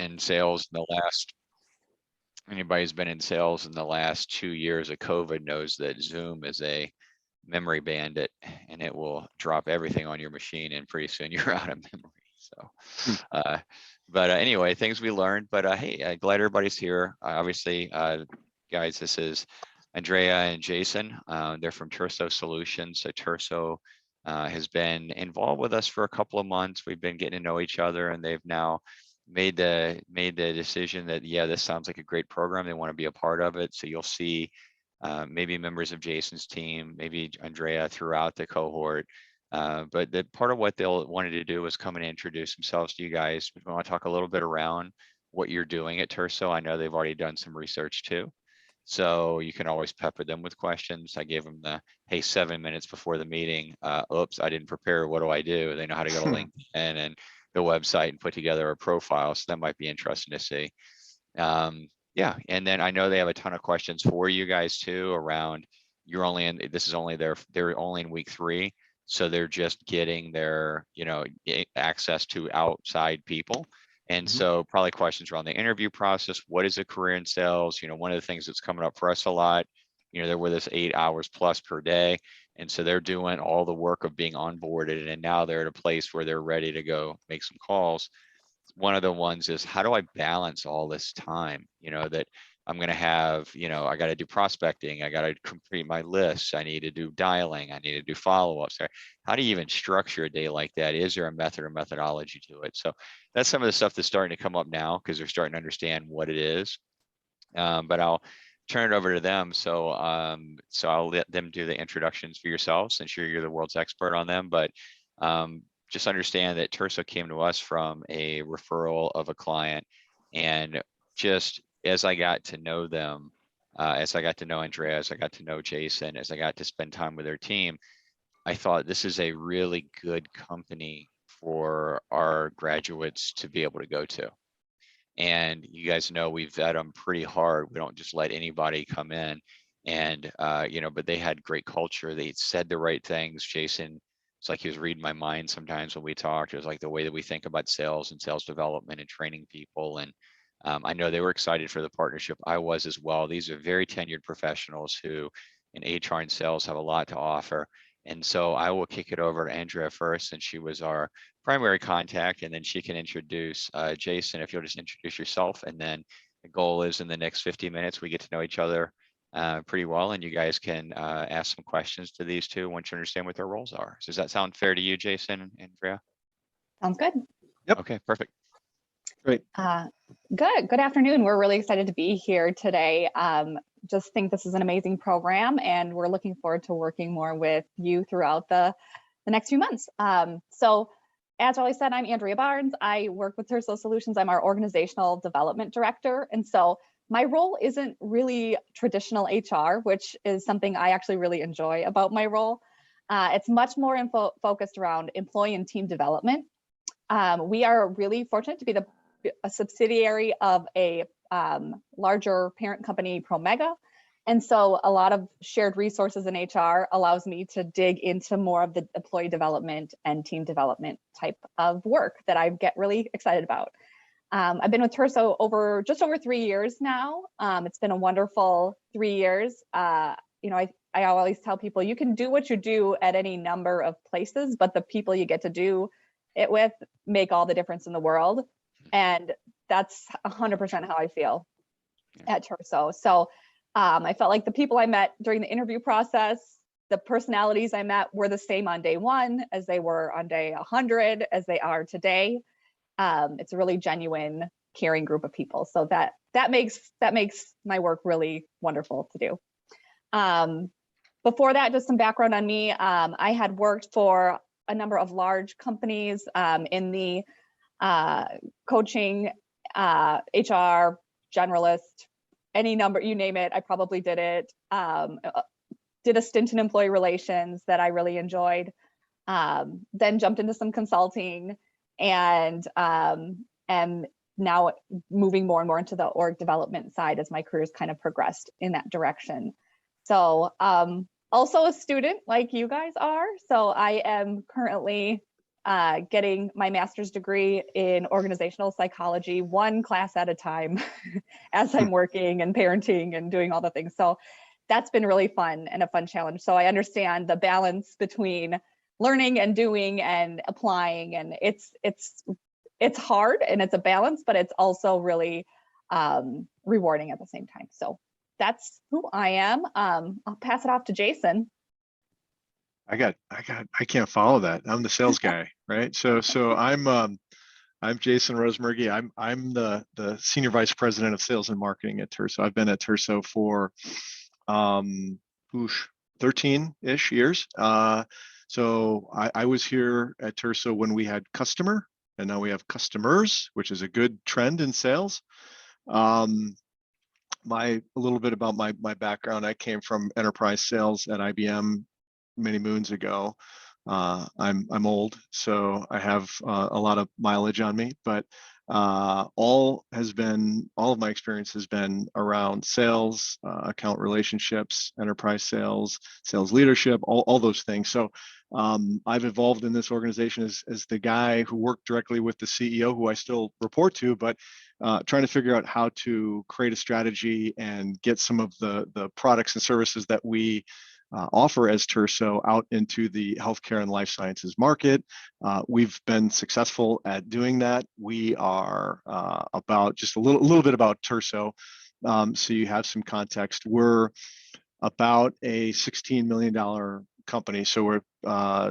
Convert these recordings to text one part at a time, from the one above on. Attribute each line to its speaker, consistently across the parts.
Speaker 1: in sales in the last, anybody who's been in sales in the last 2 years of COVID knows that Zoom is a memory bandit, and it will drop everything on your machine, and pretty soon you're out of memory. So, but anyway, things we learned. But hey, glad everybody's here. Obviously, guys, this is Andrea and Jason. They're from Terso Solutions. So Terso has been involved with us for a couple of months. We've been getting to know each other, and they've now made the decision that, yeah, this sounds like a great program. They want to be a part of it. So you'll see maybe members of Jason's team, maybe Andrea throughout the cohort. But the part of what they'll wanted to do was come and introduce themselves to you guys. We want to talk a little bit around what you're doing at Terso. I know they've already done some research too, so you can always pepper them with questions. I gave them the, hey, 7 minutes before the meeting, oops, I didn't prepare, what do I do? They know how to go to LinkedIn and the website and put together a profile, so that might be interesting to see. Yeah, and then I know they have a ton of questions for you guys too around, you're only in, this is only they're only in week 3, so they're just getting their, you know, access to outside people. And so probably questions around the interview process. What is a career in sales? You know, one of the things that's coming up for us a lot, you know, they're with us 8 hours plus per day. And so they're doing all the work of being onboarded, and now they're at a place where they're ready to go make some calls. One of the ones is, how do I balance all this time? You know, that I'm going to have, you know, I got to do prospecting, I got to complete my lists, I need to do dialing, I need to do follow-ups. How do you even structure a day like that? Is there a method or methodology to it? So that's some of the stuff that's starting to come up now, because they're starting to understand what it is. But I'll turn it over to them. So I'll let them do the introductions for yourselves. I'm sure you're the world's expert on them, but just understand that Terso came to us from a referral of a client. And just as I got to know them, as I got to know Andrea, as I got to know Jason, as I got to spend time with their team, I thought this is a really good company for our graduates to be able to go to. And you guys know we vet them pretty hard. We don't just let anybody come in. And you know, but they had great culture. They said the right things. Jason, it's like he was reading my mind sometimes when we talked. It was like the way that we think about sales and sales development and training people. And I know they were excited for the partnership. I was as well. These are very tenured professionals who in HR and sales have a lot to offer. And so I will kick it over to Andrea first, and she was our primary contact, and then she can introduce Jason, if you'll just introduce yourself. And then the goal is in the next 50 minutes, we get to know each other pretty well, and you guys can ask some questions to these two once you understand what their roles are. So does that sound fair to you, Jason and Andrea?
Speaker 2: Sounds good.
Speaker 3: Yep.
Speaker 1: Okay, perfect.
Speaker 3: Great.
Speaker 2: Good afternoon. We're really excited to be here today. Just think this is an amazing program, and we're looking forward to working more with you throughout the next few months. So as Rolly said, I'm Andrea Barnes. I work with Terso Solutions. I'm our organizational development director. And so my role isn't really traditional HR, which is something I actually really enjoy about my role. It's much more focused around employee and team development. We are really fortunate to be a subsidiary of a larger parent company, ProMega. And so a lot of shared resources in HR allows me to dig into more of the employee development and team development type of work that I get really excited about. I've been with Terso just over 3 years now. It's been a wonderful 3 years. You know, I always tell people, you can do what you do at any number of places, but the people you get to do it with make all the difference in the world. And that's 100% how I feel at Terso. So I felt like the people I met during the interview process, the personalities I met were the same on day 1 as they were on day 100, as they are today. It's a really genuine, caring group of people. So that makes my work really wonderful to do. Before that, just some background on me. I had worked for a number of large companies in the coaching, HR, generalist, any number, you name it, I probably did it. Did a stint in employee relations that I really enjoyed. Then jumped into some consulting, and now moving more and more into the org development side as my career's kind of progressed in that direction. So also a student like you guys are. So I am currently getting my master's degree in organizational psychology, one class at a time as I'm working and parenting and doing all the things. So that's been really fun and a fun challenge. So I understand the balance between learning and doing and applying, and it's hard and it's a balance, but it's also really rewarding at the same time. So that's who I am. I'll pass it off to Jason.
Speaker 3: I can't follow that. I'm the sales guy, right? So I'm Jason Rosemurgy. I'm the senior vice president of sales and marketing at Terso. I've been at Terso for 13-ish years. So I was here at Terso when we had customer, and now we have customers, which is a good trend in sales. A little bit about my background. I came from enterprise sales at IBM many moons ago. I'm old, so I have a lot of mileage on me, but all of my experience has been around sales, account relationships, enterprise sales, sales leadership, all those things. So I've evolved in this organization as the guy who worked directly with the CEO, who I still report to, but trying to figure out how to create a strategy and get some of the products and services that we offer as Terso out into the healthcare and life sciences market. We've been successful at doing that. We are about just a little bit about Terso, so you have some context. We're about a $16 million company, so we're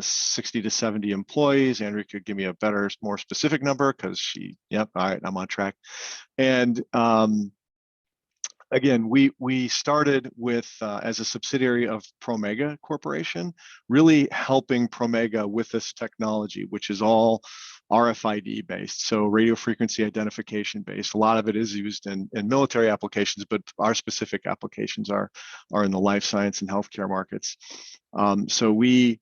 Speaker 3: 60 to 70 employees. Andrea could give me a better, more specific number because yep, all right, I'm on track. And again, we started with as a subsidiary of Promega Corporation, really helping Promega with this technology, which is all RFID based, so radio frequency identification based. A lot of it is used in military applications, but our specific applications are in the life science and healthcare markets. So we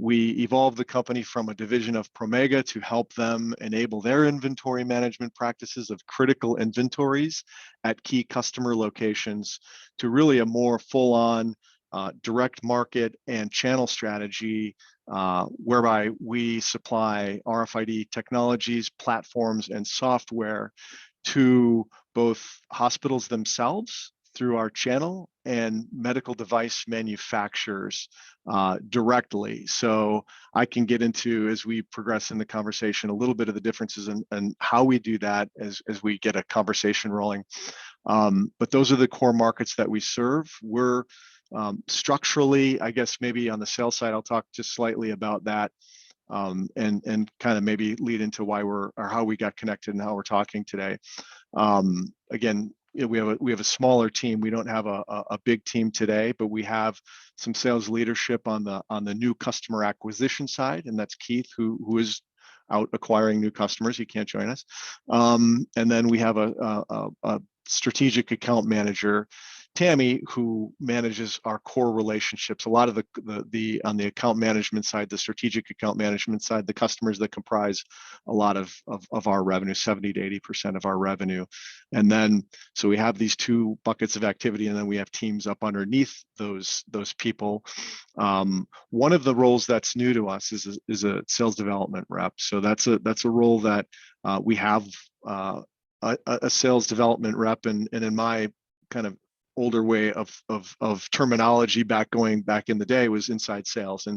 Speaker 3: evolved the company from a division of Promega to help them enable their inventory management practices of critical inventories at key customer locations to really a more full-on direct market and channel strategy, whereby we supply RFID technologies, platforms, and software to both hospitals themselves through our channel and medical device manufacturers directly. So I can get into, as we progress in the conversation, a little bit of the differences and how we do that as we get a conversation rolling. But those are the core markets that we serve. We're structurally, I guess maybe on the sales side, I'll talk just slightly about that, and kind of maybe lead into why or how we got connected and how we're talking today. Again, we have a smaller team. We don't have a big team today, but we have some sales leadership on the new customer acquisition side, and that's Keith, who is out acquiring new customers. He can't join us. And then we have a strategic account manager, Tammy, who manages our core relationships. A lot of the on the account management side, the strategic account management side, the customers that comprise a lot of our revenue, 70 to 80% of our revenue. And then, so we have these two buckets of activity, and then we have teams up underneath those people. One of the roles that's new to us is a sales development rep. So that's a role that we have a sales development rep, and in my kind of older way of terminology back in the day was inside sales,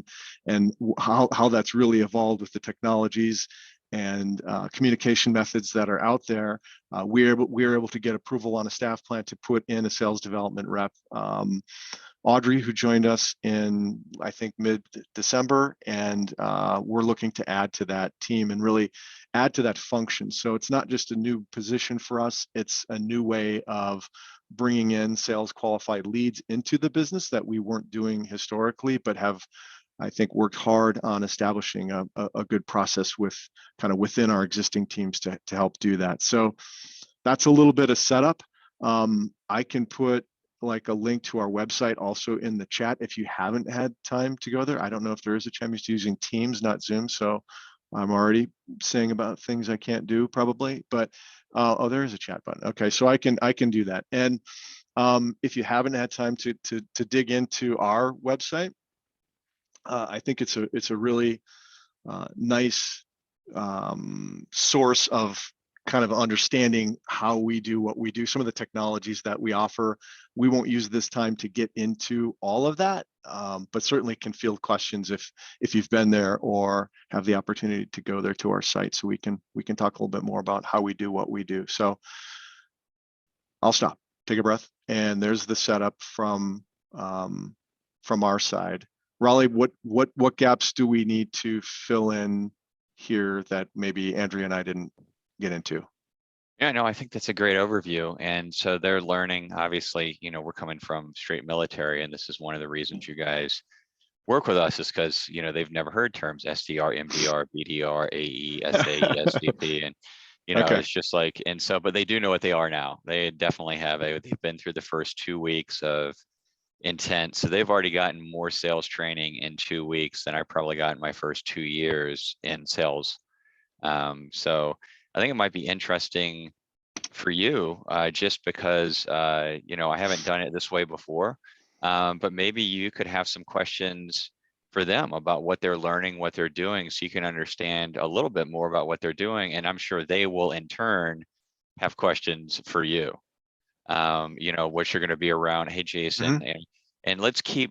Speaker 3: and how that's really evolved with the technologies and communication methods that are out there. We're able to get approval on a staff plan to put in a sales development rep. Audrey, who joined us in, I think, mid-December, and we're looking to add to that team and really add to that function. So it's not just a new position for us, it's a new way of bringing in sales qualified leads into the business that we weren't doing historically, but have, I think, worked hard on establishing a good process with kind of within our existing teams to help do that. So that's a little bit of setup. I can put like a link to our website also in the chat if you haven't had time to go there. I don't know if there is a chat. I'm used to using Teams, not Zoom, so I'm already saying about things I can't do probably, but oh, there is a chat button. Okay, so I can do that. And if you haven't had time to dig into our website, I think it's a really nice source of kind of understanding how we do what we do, some of the technologies that we offer. We won't use this time to get into all of that, but certainly can field questions if you've been there or have the opportunity to go there to our site, so we can talk a little bit more about how we do what we do. So I'll stop, take a breath, and there's the setup from our side. Raleigh, what gaps do we need to fill in here that maybe Andrea and I didn't get into?
Speaker 1: Yeah, no, I think that's a great overview. And so they're learning, obviously, you know, we're coming from straight military, and this is one of the reasons you guys work with us, is because, you know, they've never heard terms SDR, MDR, BDR, AE, SAE, SDP, and, you know,
Speaker 3: Okay.
Speaker 1: it's just like, and so, but they do know what they are now. They definitely have. They've been through the first 2 weeks of intent. So they've already gotten more sales training in 2 weeks than I probably got in my first 2 years in sales. So I think it might be interesting for you, just because, you know, I haven't done it this way before, but maybe you could have some questions for them about what they're learning, what they're doing, so you can understand a little bit more about what they're doing. And I'm sure they will in turn have questions for you, you know, which are going to be around, hey, Jason, and let's keep,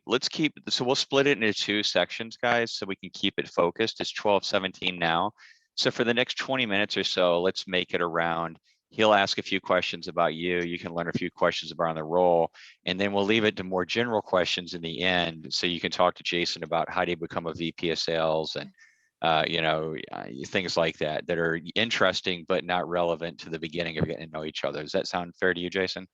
Speaker 1: so we'll split it into 2 sections, guys, so we can keep it focused. It's 12:17 now. So for the next 20 minutes or so, let's make it around, he'll ask a few questions about you, you can learn a few questions about the role, and then we'll leave it to more general questions in the end, so you can talk to Jason about how do you become a VP of sales, and you know, things like that that are interesting but not relevant to the beginning of getting to know each other. Does that sound fair to you, Jason?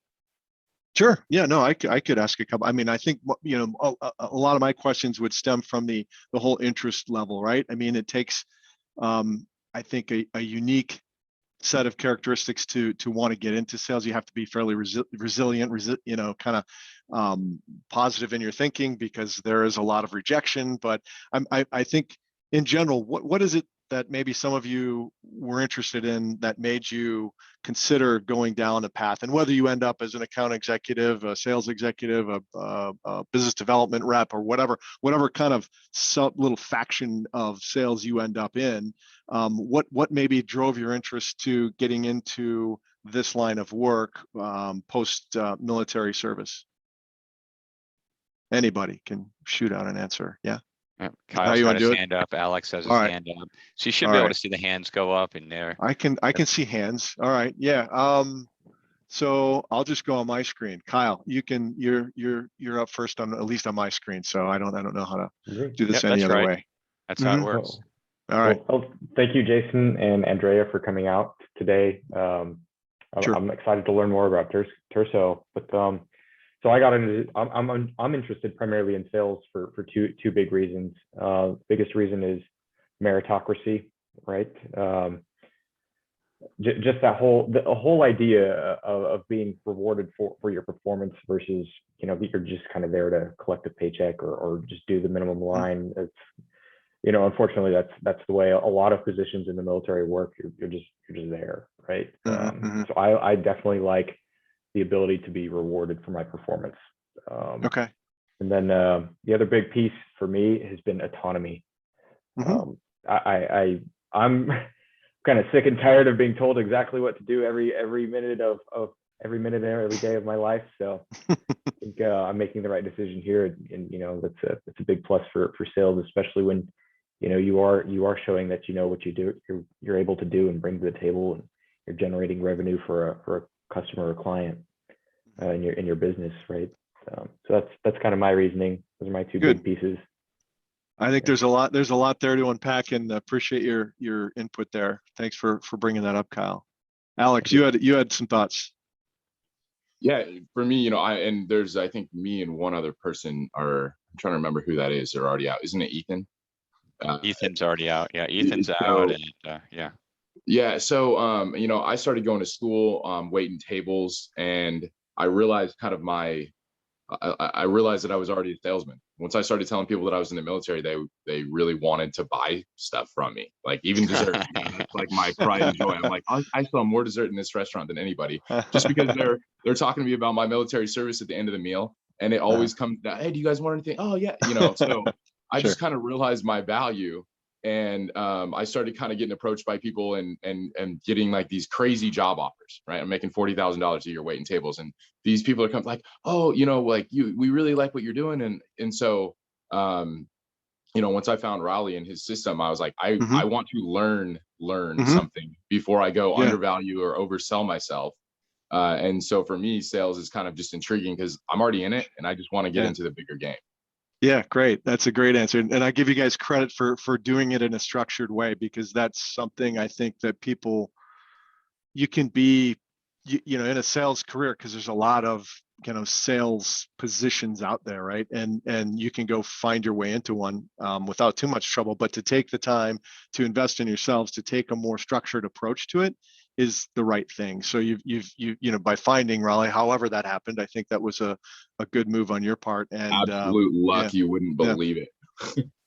Speaker 3: Sure. Yeah, no, I could ask a couple. I mean, I think, you know, a lot of my questions would stem from the whole interest level, right? I mean, it takes, I think, a unique set of characteristics to want to get into sales. You have to be fairly resilient, you know, kind of positive in your thinking, because there is a lot of rejection. But I think in general, what is it that maybe some of you were interested in that made you consider going down a path, and whether you end up as an account executive, a sales executive, a business development rep, or whatever kind of little faction of sales you end up in, what maybe drove your interest to getting into this line of work post military service? Anybody can shoot out an answer. Yeah.
Speaker 1: Yeah.
Speaker 3: How
Speaker 1: Kyle's
Speaker 3: you
Speaker 1: got
Speaker 3: want to
Speaker 1: his
Speaker 3: do it?
Speaker 1: hand up. Alex has his
Speaker 3: All right.
Speaker 1: hand up. So you should
Speaker 3: All
Speaker 1: be able
Speaker 3: right.
Speaker 1: to see the hands go up in there.
Speaker 3: I can see hands. All right. Yeah. So I'll just go on my screen. Kyle, you're up first on, at least on my screen. So I don't know how to do this
Speaker 1: Yep,
Speaker 3: any
Speaker 1: that's
Speaker 3: other
Speaker 1: right.
Speaker 3: way.
Speaker 1: That's how it
Speaker 3: Mhm.
Speaker 1: works.
Speaker 3: All right.
Speaker 4: Well, thank you, Jason and Andrea, for coming out today.
Speaker 3: Sure.
Speaker 4: I'm excited to learn more about Terso, but so I got into, I'm interested primarily in sales for two big reasons. Biggest reason is meritocracy, right? Just that whole idea of being rewarded for your performance versus, you know, you're just kind of there to collect a paycheck or just do the minimum line. It's, you know, unfortunately, that's the way a lot of positions in the military work. You're just there, right? So I definitely like the ability to be rewarded for my performance.
Speaker 3: Okay.
Speaker 4: And then the other big piece for me has been autonomy. I'm kind of sick and tired of being told exactly what to do every minute of every minute and every day of my life. So I think I'm making the right decision here, and you know, that's a big plus for sales, especially when, you know, you are showing that you know what you do, you're able to do and bring to the table, and you're generating revenue for a customer or client in your business, right? So that's kind of my reasoning. Those are my two big pieces.
Speaker 3: I think there's a lot there to unpack, and appreciate your input there. Thanks for bringing that up, Kyle. Alex, you had some thoughts.
Speaker 5: Yeah, for me, you know, I think me and one other person are, I'm trying to remember who that is. They're already out. Isn't it Ethan?
Speaker 1: Ethan's already out. Yeah, Ethan's
Speaker 5: so,
Speaker 1: out, and yeah.
Speaker 5: Yeah, so you know, I started going to school, waiting tables, and I realized I realized that I was already a salesman. Once I started telling people that I was in the military, they really wanted to buy stuff from me, like even dessert. You know, it's like my pride and joy. I'm like, I sell more dessert in this restaurant than anybody, just because they're talking to me about my military service at the end of the meal, and it always comes down, hey, do you guys want anything? Oh yeah, you know. So I just kind of realized my value, And I started kind of getting approached by people and getting like these crazy job offers, right? I'm making $40,000 a year waiting tables, and these people are coming like, oh, like we really like what you're doing, and so once I found Raleigh and his system, I was like, I want to learn something before I go undervalue or oversell myself. And so for me, sales is kind of just intriguing because I'm already in it and I just want to get into the bigger game.
Speaker 3: Yeah, great. That's a great answer. And I give you guys credit for doing it in a structured way, because that's something I think that you can be, in a sales career, because there's a lot of sales positions out there, right? And you can go find your way into one without too much trouble. But to take the time to invest in yourselves, to take a more structured approach to it, is the right thing. So you've by finding Raleigh, however that happened, I think that was a good move on your part. And
Speaker 5: absolute luck, you wouldn't believe it.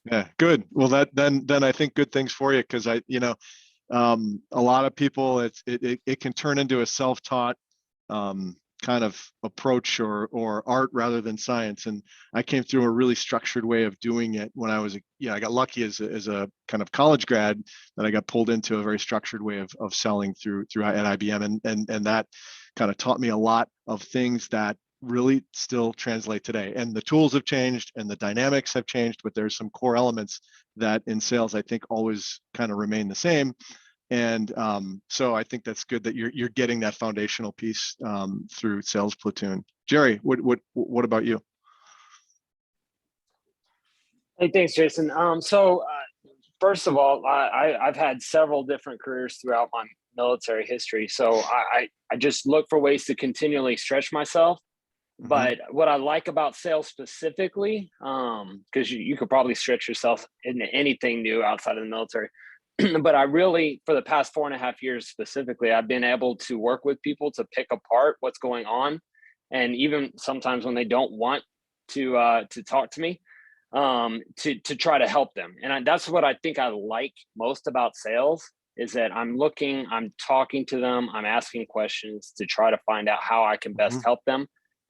Speaker 3: Yeah, good. Well, then I think good things for you, because a lot of people, it can turn into a self-taught kind of approach or art rather than science. And I came through a really structured way of doing it when I was I got lucky as a kind of college grad, that I got pulled into a very structured way of selling through at IBM, and that kind of taught me a lot of things that really still translate today. And the tools have changed and the dynamics have changed, but there's some core elements that in sales I think always kind of remain the same. And so I think that's good that you're getting that foundational piece through Sales Platoon. Jerry, what about you?
Speaker 6: Hey, thanks, Jason. So first of all, I've had several different careers throughout my military history. So I just look for ways to continually stretch myself. But what I like about sales specifically, because you could probably stretch yourself into anything new outside of the military, but I really, for the past 4.5 years specifically, I've been able to work with people to pick apart what's going on. And even sometimes when they don't want to talk to me, to try to help them. And that's what I think I like most about sales, is that I'm talking to them, I'm asking questions to try to find out how I can best help them.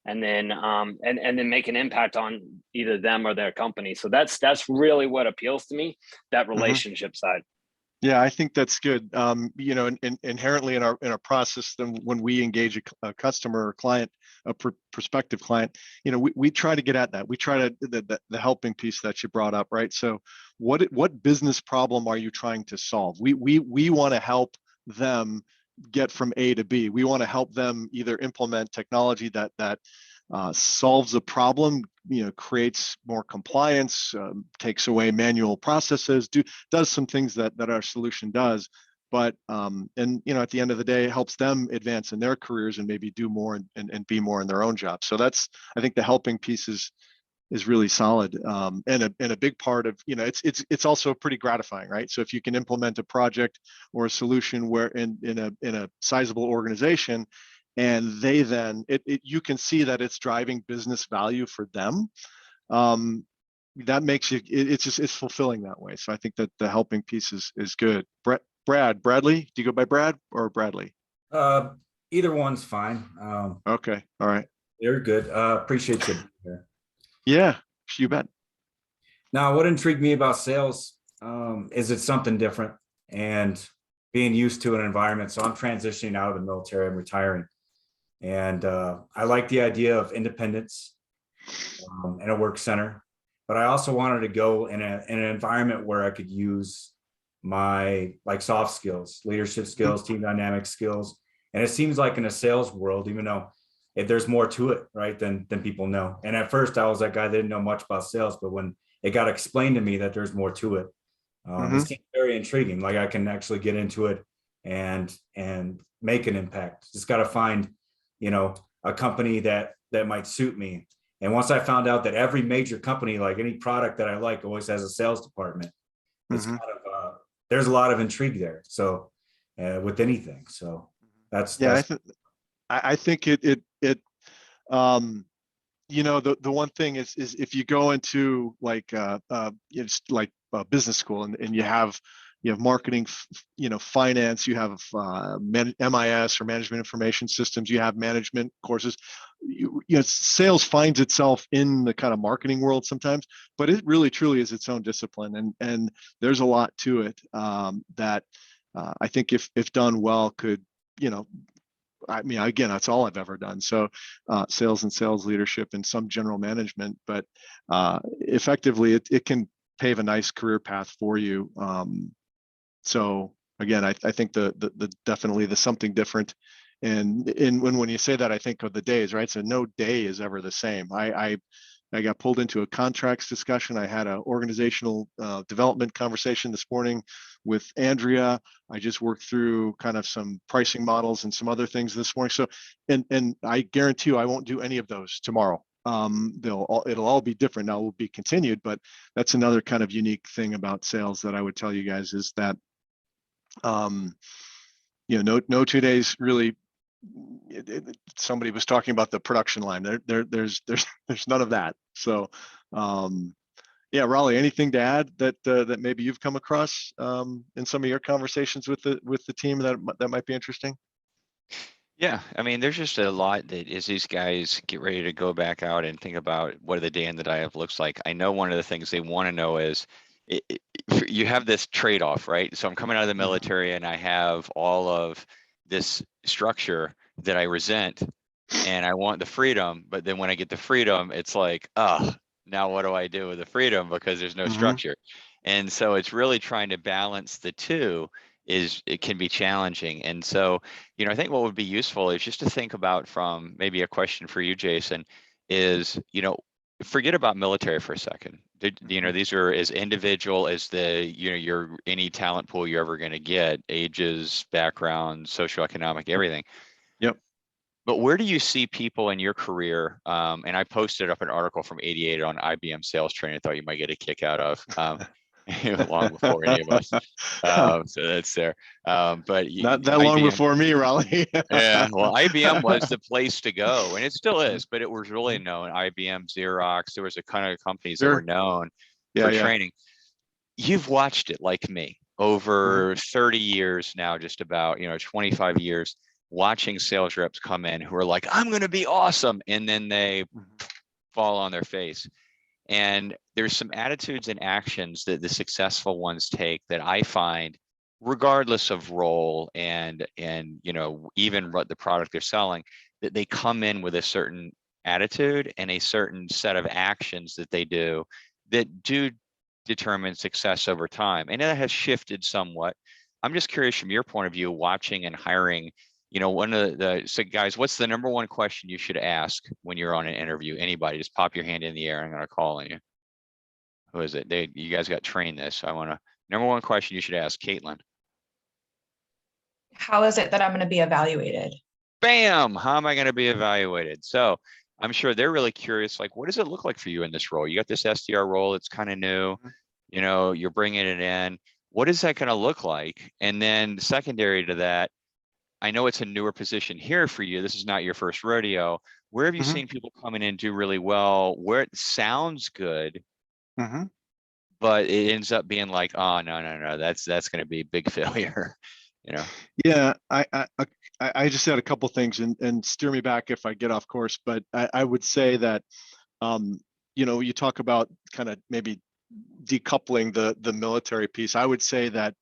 Speaker 6: And then and then make an impact on either them or their company. So that's really what appeals to me, that relationship side.
Speaker 3: Yeah, I think that's good. Inherently in our process, then when we engage a customer or client, a prospective client, we try to get at that. We try to the helping piece that you brought up, right? So what business problem are you trying to solve? We want to help them get from A to B. We want to help them either implement technology that solves a problem, creates more compliance, takes away manual processes, does some things that our solution does. But at the end of the day, it helps them advance in their careers and maybe do more and be more in their own job. So I think the helping piece is really solid, and a big part of it's also pretty gratifying, right? So if you can implement a project or a solution where in a sizable organization, and they then you can see that it's driving business value for them, that makes you it's fulfilling that way. So I think that the helping piece is good. Bradley, do you go by Brad or Bradley?
Speaker 7: Either one's fine.
Speaker 3: Okay, all right,
Speaker 7: You're good. Appreciate you.
Speaker 3: Yeah, you bet.
Speaker 7: Now, what intrigued me about sales is it's something different and being used to an environment. So I'm transitioning out of the military, I'm retiring. And I like the idea of independence in a work center, but I also wanted to go in an environment where I could use my soft skills, leadership skills, team dynamic skills. And it seems like in a sales world, even though there's more to it, right, than people know. And at first I was that guy that didn't know much about sales, but when it got explained to me that there's more to it, it seemed very intriguing. Like I can actually get into it and make an impact. Just got to find, a company that might suit me. And once I found out that every major company, like any product that I like, always has a sales department, it's kind of there's a lot of intrigue there. So with anything, so that's
Speaker 3: I think the one thing is if you go into like business school and you have you have marketing, finance, you have MIS or management information systems, you have management courses. Sales finds itself in the kind of marketing world sometimes, but it really truly is its own discipline, and there's a lot to it that I think if done well could, I mean, again, that's all I've ever done. So sales and sales leadership and some general management, but effectively it can pave a nice career path for you. So again, I think the definitely the something different. And when you say that, I think of the days, right? So no day is ever the same. I got pulled into a contracts discussion. I had an organizational development conversation this morning with Andrea. I just worked through kind of some pricing models and some other things this morning. So, and I guarantee you, I won't do any of those tomorrow. It'll all be different. Now, will be continued, but that's another kind of unique thing about sales that I would tell you guys is that, no 2 days really. Somebody was talking about the production line. There's none of that. So, yeah, Raleigh, anything to add that maybe you've come across in some of your conversations with the team that might be interesting?
Speaker 1: Yeah, I mean, there's just a lot that as these guys get ready to go back out and think about what the day in the dive looks like. I know one of the things they want to know is you have this trade-off, right? So I'm coming out of the military and I have all of this structure that I resent and I want the freedom, but then when I get the freedom, it's like, oh, now what do I do with the freedom because there's no structure? And so it's really trying to balance the two. It can be challenging. And so, I think what would be useful is just to think about, from maybe a question for you, Jason, is, forget about military for a second. These are as individual as your any talent pool you're ever going to get, ages, background, socioeconomic, everything.
Speaker 3: Yep.
Speaker 1: But where do you see people in your career? And I posted up an article from '88 on IBM sales training. I thought you might get a kick out of. Long before any of us. So that's there. But
Speaker 3: not that long
Speaker 1: IBM,
Speaker 3: before me, Raleigh.
Speaker 1: Yeah, well, IBM was the place to go, and it still is, but it was really known. IBM, Xerox, there was a kind of companies that were known for training. You've watched it like me over 30 years now, just about, 25 years, watching sales reps come in who are like, I'm going to be awesome. And then they fall on their face. And there's some attitudes and actions that the successful ones take that I find, regardless of role and even what the product they're selling, that they come in with a certain attitude and a certain set of actions that they do that do determine success over time. And that has shifted somewhat. I'm just curious from your point of view, watching and hiring, so guys, what's the number one question you should ask when you're on an interview? Anybody, just pop your hand in the air. I'm going to call on you. Who is it? You guys got trained this. Number one question you should ask, Caitlin.
Speaker 8: How is it that I'm going to be evaluated?
Speaker 1: Bam! How am I going to be evaluated? So I'm sure they're really curious, like, what does it look like for you in this role? You got this SDR role. It's kind of new. You're bringing it in. What is that going to look like? And then secondary to that, I know it's a newer position here for you. This is not your first rodeo. Where have you seen people coming in do really well, where it sounds good, but it ends up being like, oh, no, that's going to be a big failure,
Speaker 3: Yeah, I just said a couple things and steer me back if I get off course, but I would say that, you talk about kind of maybe decoupling the military piece. I would say that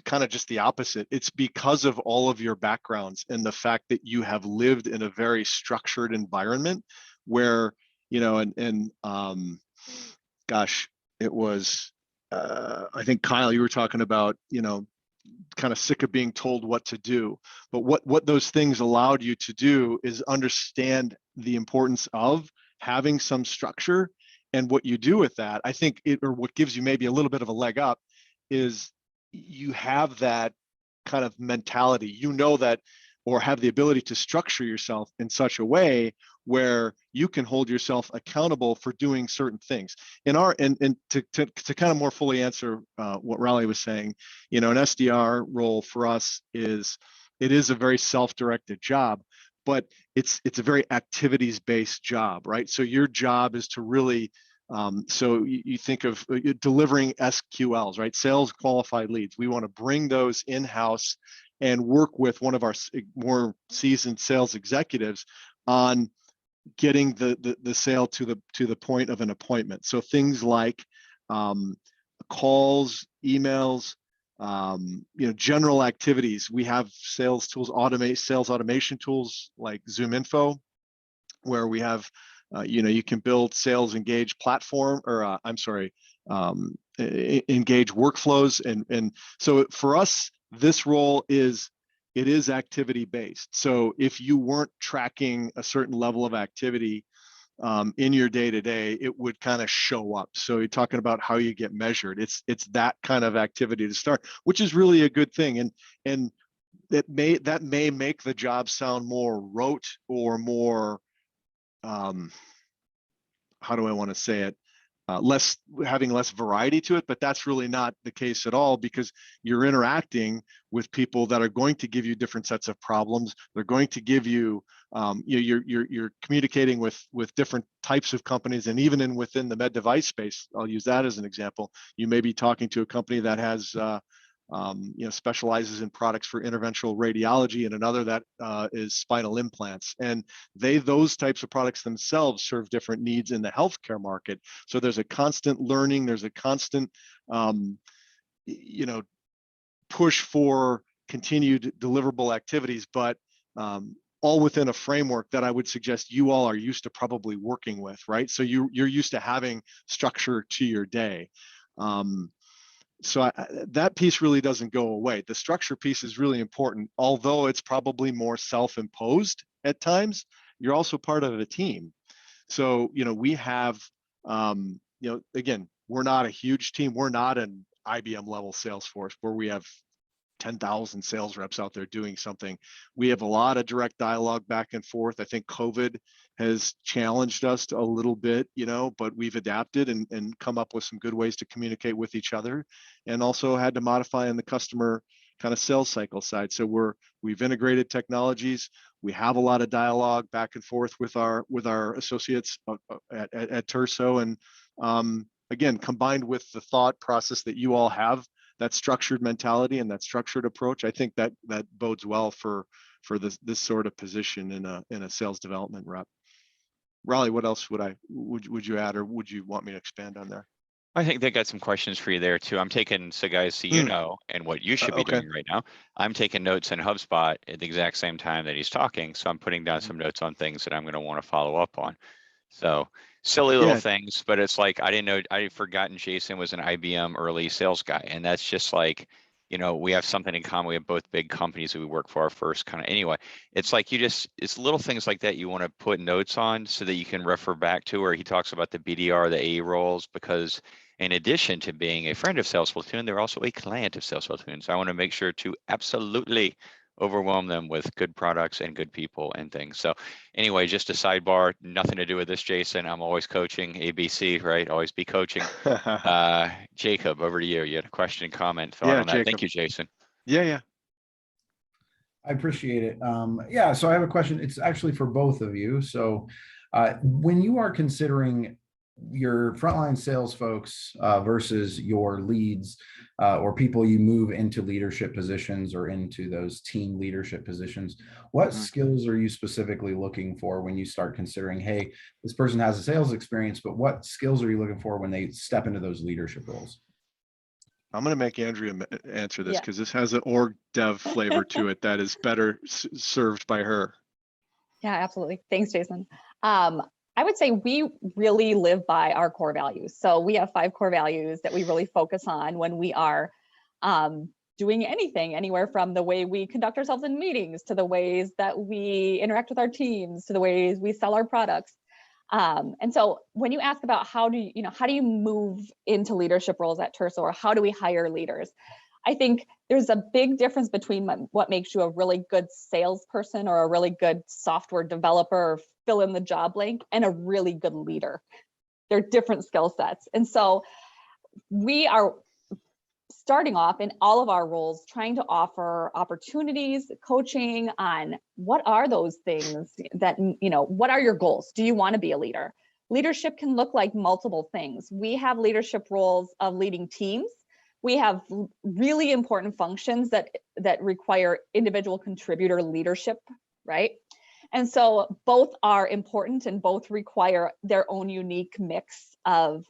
Speaker 3: kind of just the opposite. It's because of all of your backgrounds and the fact that you have lived in a very structured environment where, gosh, it was, I think Kyle, you were talking about, kind of sick of being told what to do. But what those things allowed you to do is understand the importance of having some structure, and what you do with that. I think or what gives you maybe a little bit of a leg up is you have that kind of mentality, that, or have the ability to structure yourself in such a way where you can hold yourself accountable for doing certain things. And to kind of more fully answer what Raleigh was saying, an SDR role for us is a very self-directed job, but it's a very activities-based job, right? So your job is to really So you think of delivering SQLs, right? Sales qualified leads. We want to bring those in-house and work with one of our more seasoned sales executives on getting the sale to the point of an appointment. So things like calls, emails, general activities. We have sales tools, sales automation tools like Zoom Info, where we have, you can build sales engage platform, or engage workflows. And so for us, this role is activity based. So if you weren't tracking a certain level of activity in your day to day, it would kind of show up. So you're talking about how you get measured. It's that kind of activity to start, which is really a good thing. And that may make the job sound more rote or more, how do I want to say it? Having less variety to it, but that's really not the case at all, because you're interacting with people that are going to give you different sets of problems. They're going to give you, you're communicating with different types of companies, and even within the med device space, I'll use that as an example. You may be talking to a company that has specializes in products for interventional radiology, and another that is spinal implants. And those types of products themselves serve different needs in the healthcare market. So there's a constant learning, there's a constant, push for continued deliverable activities, but all within a framework that I would suggest you all are used to probably working with, right? So you're used to having structure to your day. So that piece really doesn't go away. The structure piece is really important, although it's probably more self-imposed at times. You're also part of a team. So, we have, again, we're not a huge team. We're not an IBM level sales force where we have 10,000 sales reps out there doing something. We have a lot of direct dialogue back and forth. I think COVID has challenged us a little bit, but we've adapted and come up with some good ways to communicate with each other, and also had to modify on the customer kind of sales cycle side. So we've integrated technologies. We have a lot of dialogue back and forth with our associates at Terso, and again, combined with the thought process that you all have, that structured mentality and that structured approach, I think that bodes well for this sort of position in a sales development rep. Raleigh, what else would you add, or would you want me to expand on there?
Speaker 1: I think they got some questions for you there too. I'm taking, so guys, so and what you should be
Speaker 3: okay.
Speaker 1: doing right now. I'm taking notes in HubSpot at the exact same time that he's talking. So I'm putting down some notes on things that I'm going to want to follow up on. So silly little things, but it's like, I didn't know, I'd forgotten Jason was an IBM early sales guy. And that's just like, we have something in common. We have both big companies that we work for our first kind of, anyway, it's like it's little things like that you want to put notes on so that you can refer back to where he talks about the BDR, the AE roles, because in addition to being a friend of Sales Platoon, they're also a client of Sales Platoon. So I want to make sure to absolutely overwhelm them with good products and good people and things. So anyway, just a sidebar, nothing to do with this, Jason. I'm always coaching, ABC, right? Always be coaching. Jacob, over to you. You had a question, comment, thought on that.
Speaker 3: Jacob.
Speaker 1: Thank you, Jason.
Speaker 3: Yeah.
Speaker 9: I appreciate it. So I have a question. It's actually for both of you. So when you are considering your frontline sales folks versus your leads or people you move into leadership positions or into those team leadership positions, what skills are you specifically looking for when you start considering, hey, this person has a sales experience, but what skills are you looking for when they step into those leadership roles?
Speaker 3: I'm going to make Andrea answer this because this has an org dev flavor to it that is better served by her.
Speaker 2: Yeah, absolutely. Thanks, Jason. I would say we really live by our core values. So we have 5 core values that we really focus on when we are doing anything, anywhere from the way we conduct ourselves in meetings, to the ways that we interact with our teams, to the ways we sell our products. And so when you ask about how do you move into leadership roles at Terso, or how do we hire leaders? I think there's a big difference between what makes you a really good salesperson or a really good software developer, or fill in the job blank, and a really good leader. They're different skill sets. And so we are starting off in all of our roles trying to offer opportunities, coaching on what are those things that, what are your goals? Do you want to be a leader? leadership can look like multiple things. We have leadership roles of leading teams. We have really important functions that require individual contributor leadership, right? And so both are important and both require their own unique mix of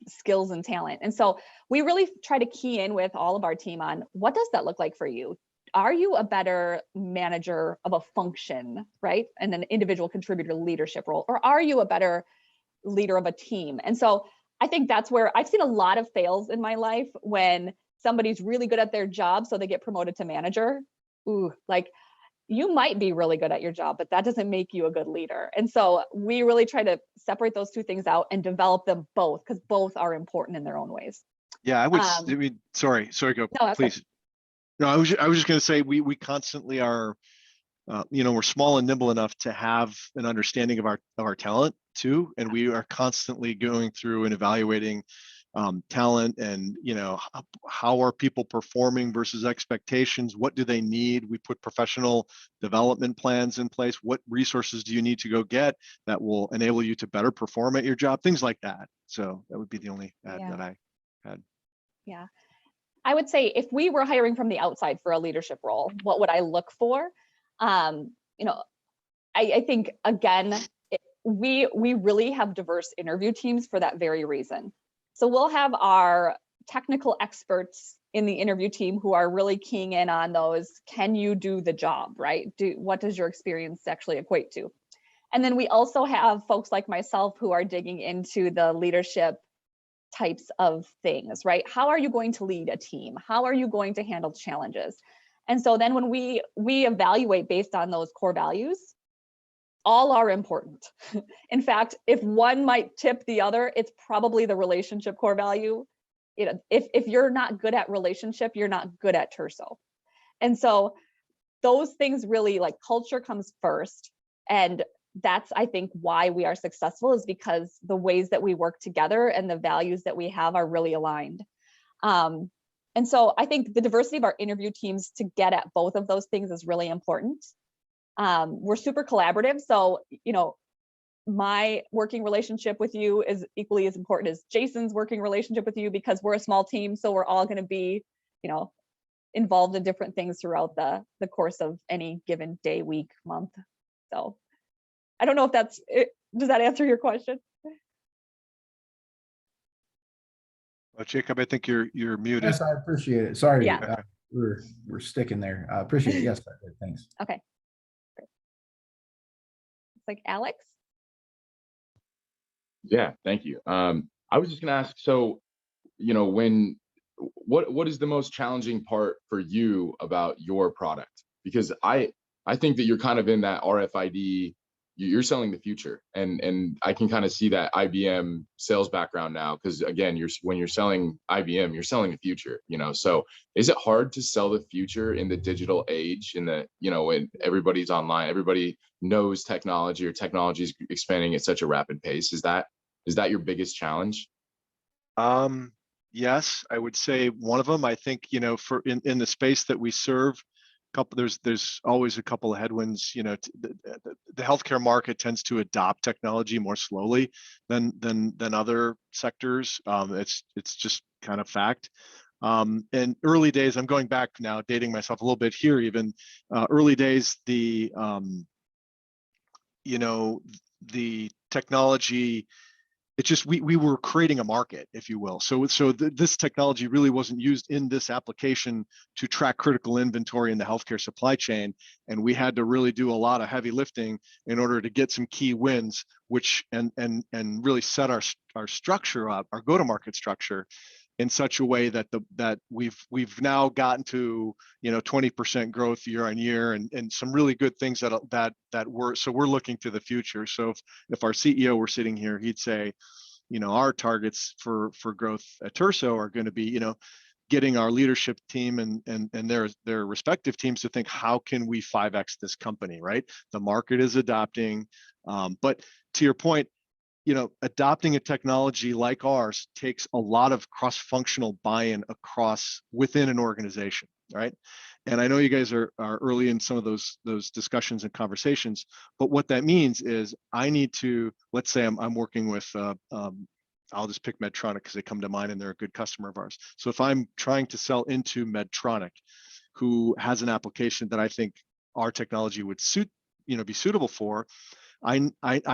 Speaker 2: skills and talent. And so we really try to key in with all of our team on what does that look like for you? Are you a better manager of a function, right? And an individual contributor leadership role, or are you a better leader of a team? And so I think that's where I've seen a lot of fails in my life when somebody's really good at their job, so they get promoted to manager. Ooh, like you might be really good at your job, but that doesn't make you a good leader. And so we really try to separate those two things out and develop them both, because both are important in their own ways.
Speaker 3: Yeah, I would, I mean, sorry, go,
Speaker 2: No,
Speaker 3: please.
Speaker 2: okay.
Speaker 3: No, I was just going to say, we constantly are, you know, we're small and nimble enough to have an understanding of our talent too. And we are constantly going through and evaluating talent and, you know, how are people performing versus expectations? What do they need? We put professional development plans in place. What resources do you need to go get that will enable you to better perform at your job? Things like that. So that would be the only add that I had.
Speaker 2: Yeah. I would say if we were hiring from the outside for a leadership role, what would I look for? You know, I think, again, we really have diverse interview teams for that very reason. So we'll have our technical experts in the interview team who are really keying in on those, can you do the job, right? What does your experience actually equate to? And then we also have folks like myself who are digging into the leadership types of things, right? How are you going to lead a team? How are you going to handle challenges? And so then when we evaluate based on those core values, all are important. In fact, if one might tip the other, it's probably the relationship core value. You know, if you're not good at relationship, you're not good at Terso. And so those things really, like, culture comes first. And that's, I think, why we are successful, is because the ways that we work together and the values that we have are really aligned. And so I think the diversity of our interview teams to get at both of those things is really important. We're super collaborative. So, you know, my working relationship with you is equally as important as Jason's working relationship with you, because we're a small team. So we're all going to be, you know, involved in different things throughout the course of any given day, week, month. So I don't know if that's it. Does that answer your question?
Speaker 3: Well, Jacob, I think you're muted.
Speaker 9: Yes, I appreciate it. Sorry,
Speaker 2: Yeah.
Speaker 9: we're sticking there. I appreciate it. Yes, thanks.
Speaker 2: Okay. Great. It's like Alex.
Speaker 5: Yeah, thank you. I was just gonna ask, so, you know, what is the most challenging part for you about your product? Because I think that you're kind of in that RFID, you're selling the future, and I can kind of see that IBM sales background now, because again, when you're selling IBM, you're selling the future, you know. So is it hard to sell the future in the digital age, in the, you know, when everybody's online, everybody knows technology, or technology is expanding at such a rapid pace? Is that your biggest challenge?
Speaker 3: Yes, I would say one of them. I think, you know, for in the space that we serve, there's always a couple of headwinds. You know, the healthcare market tends to adopt technology more slowly than other sectors. It's just kind of fact. In early days, I'm going back now, dating myself a little bit here, even early days, you know, the technology, it's just we were creating a market, if you will. So this technology really wasn't used in this application to track critical inventory in the healthcare supply chain, and we had to really do a lot of heavy lifting in order to get some key wins, which and really set our structure up, our go-to-market structure, in such a way that we've now gotten to, you know, 20% growth year on year, and some really good things that we're looking to the future. So if our CEO were sitting here, he'd say, you know, our targets for growth at Terso are going to be, you know, getting our leadership team and their respective teams to think, how can we 5x this company, right? The market is adopting, but to your point, you know, adopting a technology like ours takes a lot of cross-functional buy-in within an organization. right? And I know you guys are early in some of those discussions and conversations, but what that means is I need to, let's say I'm working with, I'll just pick Medtronic because they come to mind and they're a good customer of ours. So if I'm trying to sell into Medtronic, who has an application that I think our technology would be suitable for, I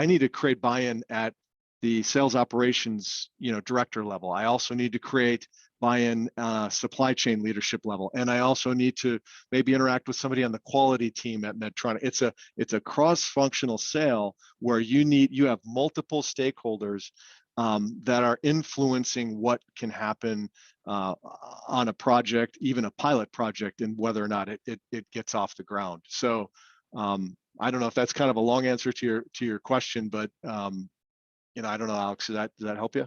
Speaker 3: need to create buy-in at the sales operations, director level. I also need to create buy-in supply chain leadership level, and I also need to maybe interact with somebody on the quality team at Medtronic. It's a cross-functional sale where you have multiple stakeholders that are influencing what can happen on a project, even a pilot project, and whether or not it gets off the ground. So I don't know if that's kind of a long answer to your question, but I don't know, Alex, does that help you?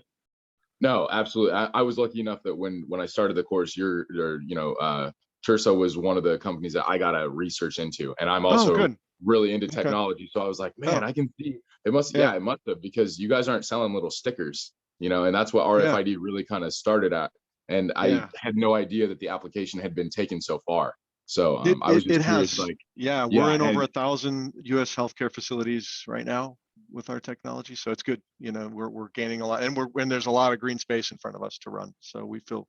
Speaker 5: No, absolutely. I was lucky enough that when I started the course, Terso was one of the companies that I got to research into, and I'm also really into technology. So I was like, man, I can see it must. Yeah, it must have, because you guys aren't selling little stickers, and that's what RFID really kind of started at. And I had no idea that the application had been taken so far. So I was just curious,
Speaker 3: we're in over 1,000 U.S. healthcare facilities right now with our technology, so it's good. We're gaining a lot, and there's a lot of green space in front of us to run. So we feel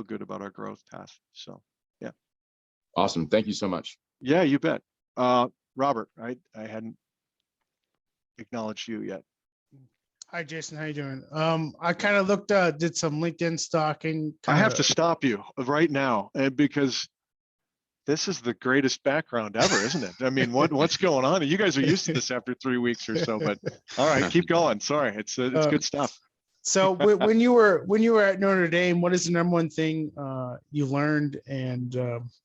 Speaker 3: good about our growth path. So yeah.
Speaker 5: Awesome. Thank you so much.
Speaker 3: Yeah, you bet. Robert, I hadn't acknowledged you yet.
Speaker 10: Hi, Jason. How you doing? I kind of did some LinkedIn stalking.
Speaker 3: I have to stop you right now, and because this is the greatest background ever, isn't it? I mean, what's going on? You guys are used to this after 3 weeks or so, but all right, keep going. Sorry, it's good stuff.
Speaker 10: So when you were at Notre Dame, what is the number one thing you learned? And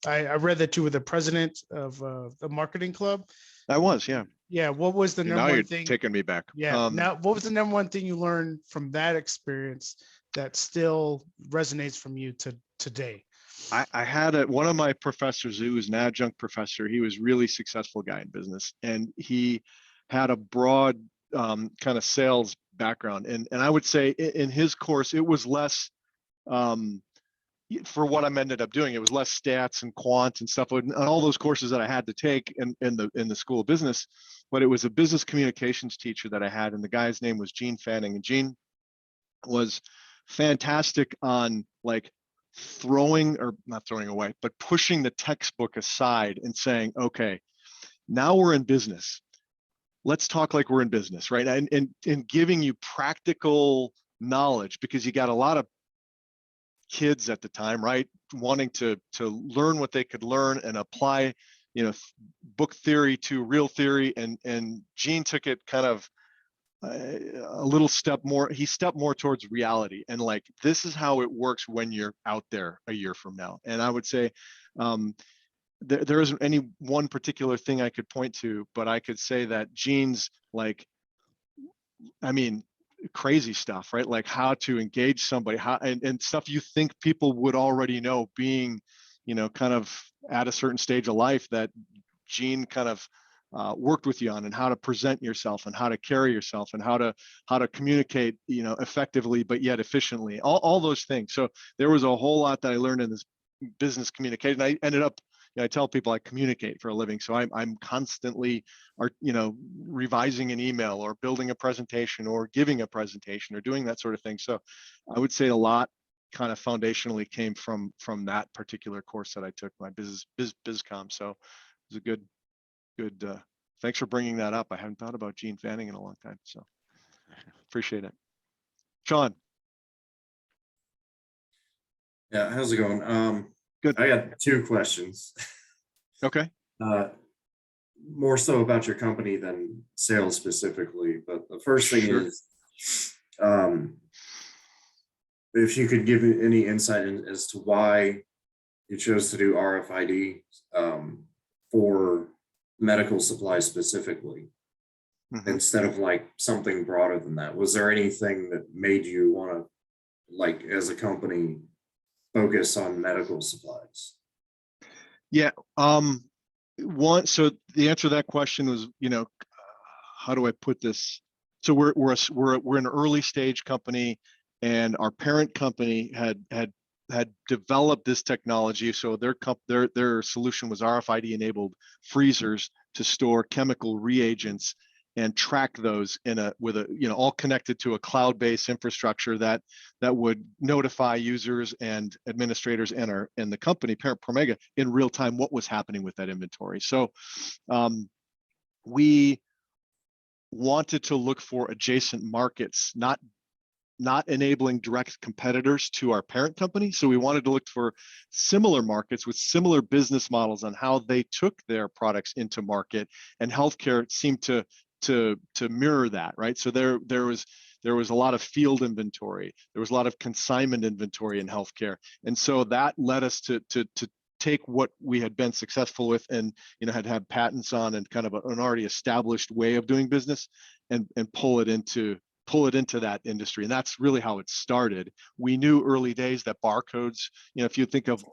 Speaker 10: I read that you were the president of the marketing club.
Speaker 3: I was, yeah.
Speaker 10: Yeah. What was the number one thing?
Speaker 3: Taking me back.
Speaker 10: Yeah. Now, what was the number one thing you learned from that experience that still resonates from you to today?
Speaker 3: I had one of my professors who was an adjunct professor. He was a really successful guy in business, and he had a broad kind of sales background. And I would say in his course, it was less, for what I ended up doing, it was less stats and quant and stuff, and all those courses that I had to take in the School of Business. But it was a business communications teacher that I had, and the guy's name was Gene Fanning. And Gene was fantastic on not throwing away, but pushing the textbook aside and saying, okay, now we're in business. Let's talk like we're in business, right? And giving you practical knowledge, because you got a lot of kids at the time, right, wanting to learn what they could learn and apply, book theory to real theory. And Gene took it kind of a little step more. He stepped more towards reality, and this is how it works when you're out there a year from now. And I would say there isn't any one particular thing I could point to, but I could say that Gene's crazy stuff, right? Like how to engage somebody, and stuff you think people would already know, being, kind of at a certain stage of life, that Gene kind of worked with you on, and how to present yourself, and how to carry yourself, and how to communicate, effectively but yet efficiently, all those things. So there was a whole lot that I learned in this business communication. I ended up, I tell people I communicate for a living, so I'm constantly revising an email, or building a presentation, or giving a presentation, or doing that sort of thing. So I would say a lot kind of foundationally came from that particular course that I took, my BizCom. So it was a good. Thanks for bringing that up. I haven't thought about Gene Fanning in a long time, so appreciate it. Sean.
Speaker 11: Yeah, how's it going?
Speaker 3: Good.
Speaker 11: I got 2 questions.
Speaker 3: Okay.
Speaker 11: More so about your company than sales specifically, but the first thing is, if you could give any insight as to why you chose to do RFID for medical supplies specifically, instead of something broader than that. Was there anything that made you want to, as a company, focus on medical supplies?
Speaker 3: Yeah. So the answer to that question was, how do I put this? So we're an early stage company, and our parent company had had developed this technology. So their solution was RFID enabled freezers to store chemical reagents and track those with a, you know, all connected to a cloud-based infrastructure that would notify users and administrators and the company parent Promega in real time what was happening with that inventory. So we wanted to look for adjacent markets, not enabling direct competitors to our parent company. So we wanted to look for similar markets with similar business models on how they took their products into market, and healthcare seemed to mirror that, right? So there was a lot of field inventory, there was a lot of consignment inventory in healthcare, and so that led us to take what we had been successful with and, you know, had patents on and kind of an already established way of doing business, and pull it into that industry. And that's really how it started. We knew early days that barcodes, you know, if you think of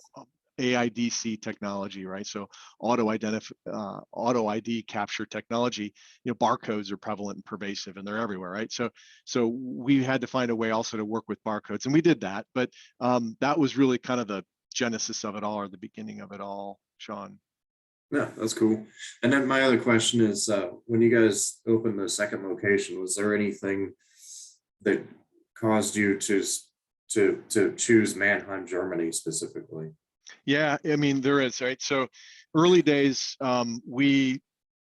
Speaker 3: AIDC technology, right? So auto ID capture technology, you know, barcodes are prevalent and pervasive, and they're everywhere, right? So we had to find a way also to work with barcodes, and we did that. But that was really kind of the genesis of it all, or the beginning of it all, Sean.
Speaker 11: Yeah, that's cool. And then my other question is, when you guys opened the second location, was there anything that caused you to choose Mannheim, Germany specifically?
Speaker 3: Yeah, I mean, there is, right? So early days, we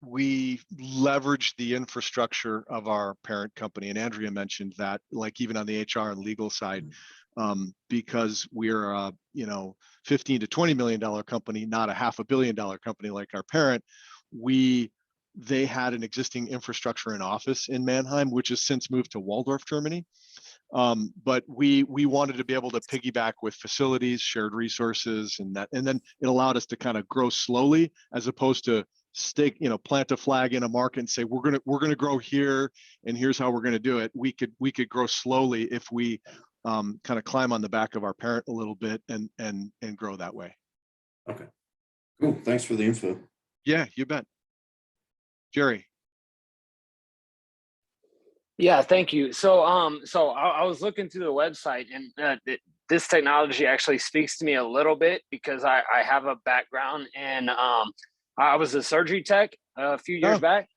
Speaker 3: leveraged the infrastructure of our parent company, and Andrea mentioned that, like even on the HR and legal side, because we're a, you know, $15 to $20 million company, not a $500 million company like our parent. They had an existing infrastructure and office in Mannheim, which has since moved to Waldorf, Germany. But we wanted to be able to piggyback with facilities, shared resources, and then it allowed us to kind of grow slowly, as opposed to plant a flag in a market and say we're gonna grow here and here's how we're gonna do it. We could grow slowly if we kind of climb on the back of our parent a little bit and grow that way.
Speaker 11: Okay, cool. Thanks for the info.
Speaker 3: Yeah, you bet. Jerry.
Speaker 6: Yeah, thank you. So I was looking through the website, and this technology actually speaks to me a little bit, because I have a background in I was a surgery tech a few years back.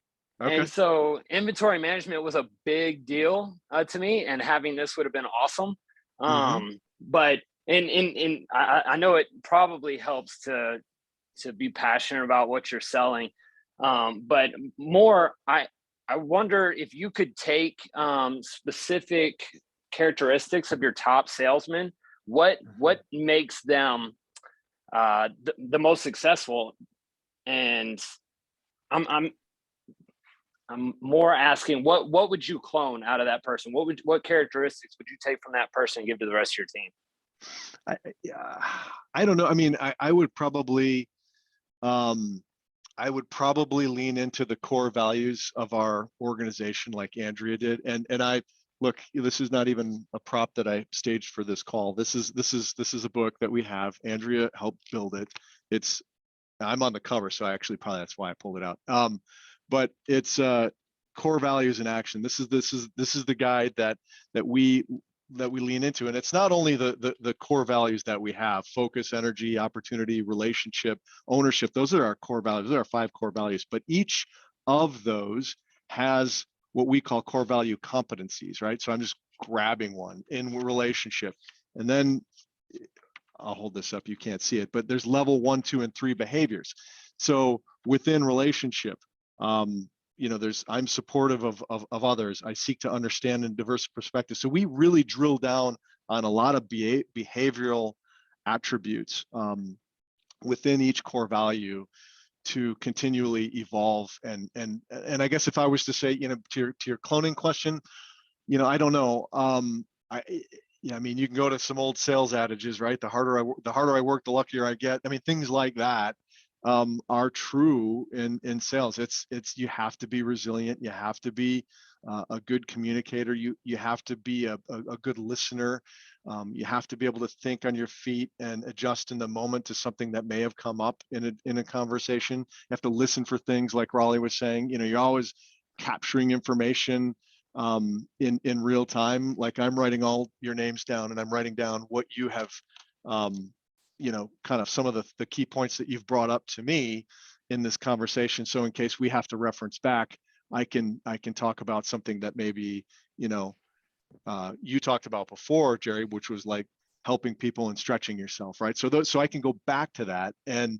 Speaker 3: Okay.
Speaker 6: And so inventory management was a big deal to me, and having this would have been awesome. But I know it probably helps to be passionate about what you're selling. But more, I wonder if you could take specific characteristics of your top salesmen. What makes them the most successful? And I'm more asking, what would you clone out of that person? What characteristics would you take from that person and give to the rest of your team?
Speaker 3: I don't know. I mean, I would probably lean into the core values of our organization, like Andrea did. And I look, this is not even a prop that I staged for this call. This is a book that we have. Andrea helped build it. I'm on the cover, so that's why I pulled it out. But it's core values in action. This is the guide that we lean into, and it's not only the core values that we have: focus, energy, opportunity, relationship, ownership. Those are our core values. Those are our 5 core values. But each of those has what we call core value competencies, right? So I'm just grabbing one in relationship, and then I'll hold this up. You can't see it, but there's level 1, 2, and 3 behaviors. So within relationship, I'm supportive of others. I seek to understand and diverse perspectives. So we really drill down on a lot of behavioral attributes within each core value to continually evolve. And I guess if I was to say, to your cloning question, I don't know. I mean, you can go to some old sales adages, right? The harder I work, the luckier I get. I mean, things like that are true in sales. It's you have to be resilient. You have to be a good communicator. You have to be a good listener. You have to be able to think on your feet and adjust in the moment to something that may have come up in a conversation. You have to listen for things, like Raleigh was saying. You're always capturing information in real time. Like, I'm writing all your names down, and I'm writing down what you have kind of some of the key points that you've brought up to me in this conversation. So in case we have to reference back, I can talk about something that maybe, you talked about before, Jerry, which was like helping people and stretching yourself, right? So I can go back to that and,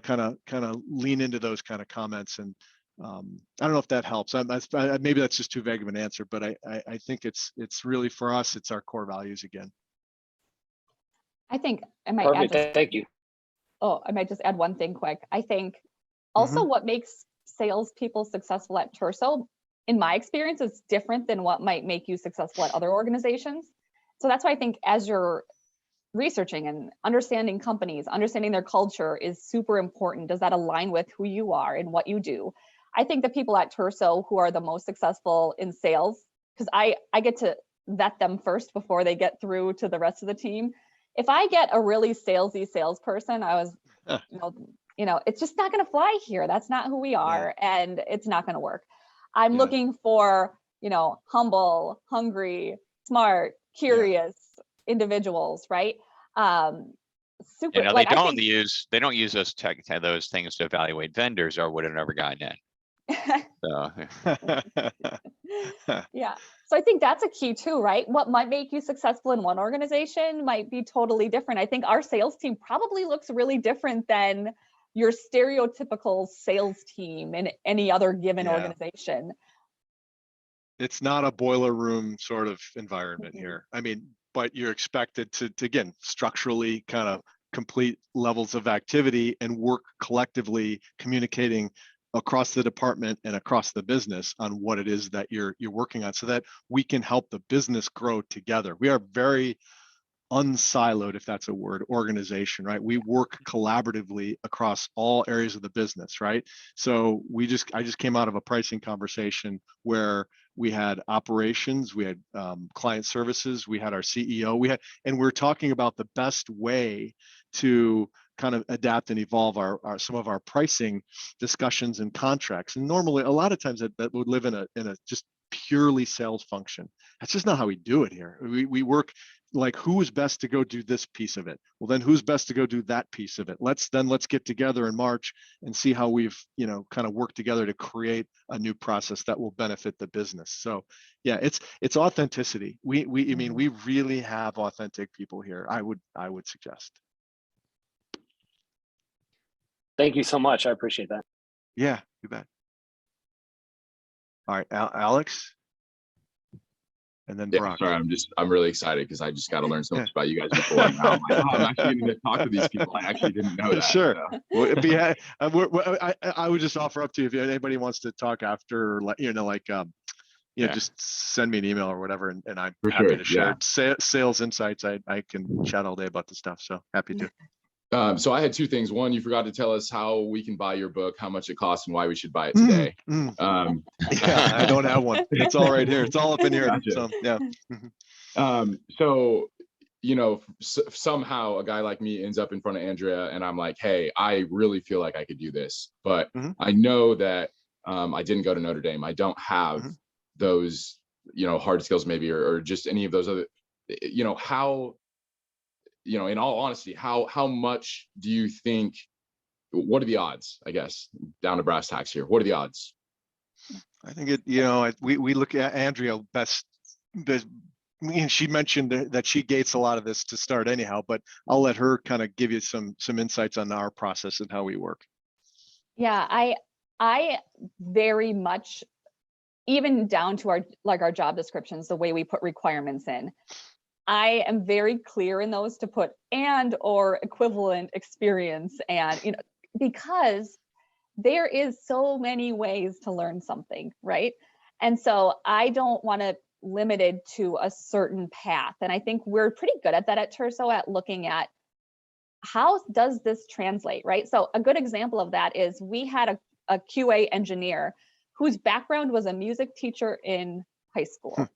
Speaker 3: kind of lean into those kind of comments. And I don't know if that helps. Maybe that's just too vague of an answer, but I think it's really for us, it's our core values again.
Speaker 2: I think I might
Speaker 6: Perfect.
Speaker 2: add
Speaker 6: Thank you.
Speaker 2: I might just add one thing quick. I think also what makes salespeople successful at Terso, in my experience, is different than what might make you successful at other organizations. So that's why I think as you're researching and understanding companies, understanding their culture is super important. Does that align with who you are and what you do? I think the people at Terso who are the most successful in sales, because I get to vet them first before they get through to the rest of the team. If I get a really salesy salesperson, it's just not going to fly here. That's not who we are, and it's not going to work. I'm looking for, humble, hungry, smart, curious individuals, right? Super.
Speaker 1: They
Speaker 2: like,
Speaker 1: don't use those those things to evaluate vendors, or would have never gotten in. So.
Speaker 2: Yeah. So I think that's a key too, right? What might make you successful in one organization might be totally different. I think our sales team probably looks really different than your stereotypical sales team in any other given organization.
Speaker 3: It's not a boiler room sort of environment here. I mean, but you're expected to again, structurally kind of complete levels of activity and work collectively, communicating across the department and across the business on what it is that you're working on, so that we can help the business grow together. We are very unsiloed, if that's a word, organization, right? We work collaboratively across all areas of the business, right? So I just came out of a pricing conversation where we had operations, we had client services, we had our CEO, and we're talking about the best way to kind of adapt and evolve our some of our pricing discussions and contracts. And normally, a lot of times that would live in a just purely sales function. That's just not how we do it here. We work like, who is best to go do this piece of it? Well, then who's best to go do that piece of it? Let's get together in March and see how we've, kind of worked together to create a new process that will benefit the business. So yeah, it's authenticity. I mean, we really have authentic people here, I would suggest.
Speaker 6: Thank you so much. I appreciate that.
Speaker 3: Yeah, you bet. All right, Alex. And then Brock.
Speaker 5: Sorry, I'm really excited because I just got to learn so much about you guys before. Now I'm like, I'm actually going to talk to these people. I actually didn't know that.
Speaker 3: Sure.
Speaker 5: So.
Speaker 3: Well, I would just offer up to you, if anybody wants to talk after, just send me an email or whatever, and I'm happy to share sales insights. I can chat all day about the stuff. So happy to.
Speaker 5: So I had two things. One, you forgot to tell us how we can buy your book, how much it costs, and why we should buy it today.
Speaker 3: Yeah, I don't have one. It's all right here. It's all up in here. Gotcha. So yeah.
Speaker 5: So somehow a guy like me ends up in front of Andrea, and I'm like, hey, I really feel like I could do this, but I know that I didn't go to Notre Dame. I don't have those, hard skills maybe, or just any of those other, how. In all honesty, how much do you think, what are the odds, I guess, down to brass tacks here? What are the odds?
Speaker 3: I think we look at Andrea best. She mentioned that she gates a lot of this to start anyhow, but I'll let her kind of give you some insights on our process and how we work.
Speaker 2: Yeah, I very much, even down to our job descriptions, the way we put requirements in, I am very clear in those to put and or equivalent experience, and because there is so many ways to learn something, right? And so I don't want to limit it to a certain path. And I think we're pretty good at that at Terso, at looking at how does this translate, right? So a good example of that is we had a QA engineer whose background was a music teacher in high school,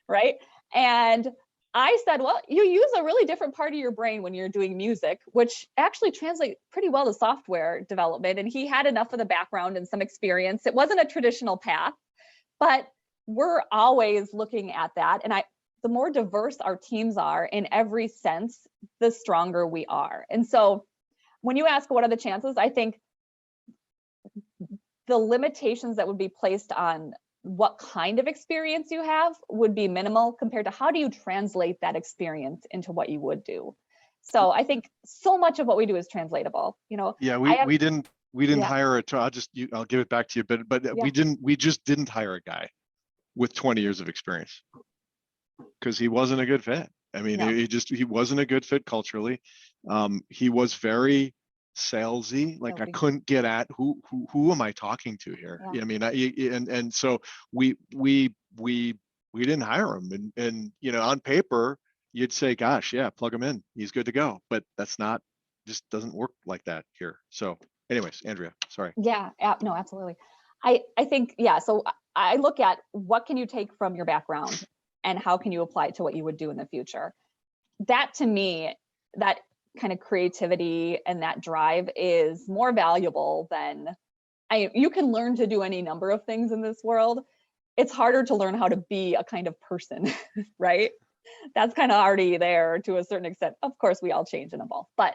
Speaker 2: right? And I said, well, you use a really different part of your brain when you're doing music, which actually translates pretty well to software development. And he had enough of the background and some experience. It wasn't a traditional path, but we're always looking at that. And the more diverse our teams are in every sense, the stronger we are. And so when you ask what are the chances, I think the limitations that would be placed on what kind of experience you have would be minimal compared to how do you translate that experience into what you would do. So I think so much of what we do is translatable. You know,
Speaker 3: Yeah,
Speaker 2: I have-
Speaker 3: we didn't
Speaker 2: Yeah.
Speaker 3: hire I'll give it back to you, but
Speaker 2: Yeah.
Speaker 3: we just didn't hire a guy with 20 years of experience because he wasn't a good fit. I mean,
Speaker 2: No.
Speaker 3: he wasn't a good fit culturally. He was very salesy. Like I
Speaker 2: Salesy.
Speaker 3: couldn't get at who am I talking to here?
Speaker 2: Yeah.
Speaker 3: I mean, and so we didn't hire him. And you know, on paper, you'd say, gosh, yeah, plug him in. He's good to go. But that's not, just doesn't work like that here. So anyways, Andrea, sorry.
Speaker 2: Yeah, no, absolutely. I think, yeah, so I look at what can you take from your background and how can you apply it to what you would do in the future. That to me, that kind of creativity and that drive is more valuable than you can learn to do any number of things in this world. It's harder to learn how to be a kind of person, right? That's kind of already there to a certain extent. Of course, we all change and evolve, but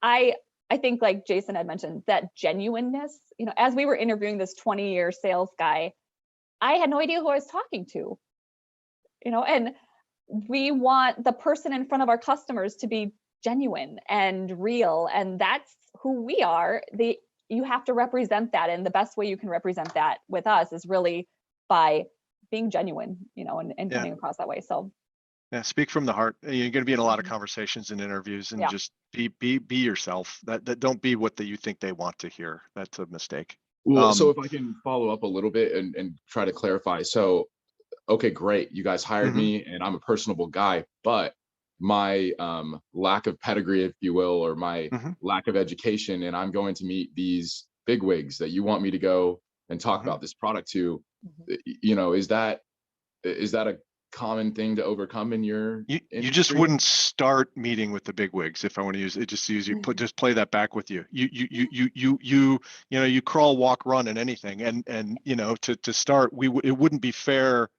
Speaker 2: I think like Jason had mentioned, that genuineness, you know, as we were interviewing this 20-year sales guy, I had no idea who I was talking to, you know, and we want the person in front of our customers to be genuine and real. And that's who we are. You have to represent that. And the best way you can represent that with us is really by being genuine, you know, and coming across that way. So
Speaker 3: yeah, speak from the heart. You're going to be in a lot of conversations and interviews, and just be yourself. That don't be what you think they want to hear. That's a mistake.
Speaker 5: Well, so if I can follow up a little bit and try to clarify. So, okay, great. You guys hired me and I'm a personable guy, but my lack of pedigree, if you will, or my lack of education, and I'm going to meet these bigwigs that you want me to go and talk about this product to, you know, is that a common thing to overcome in your
Speaker 3: you just
Speaker 5: industry?
Speaker 3: wouldn't start meeting with the big wigs, if I want to use it. Just play that back with you. You know, you crawl, walk, run in anything, and you know, to start, it wouldn't be fair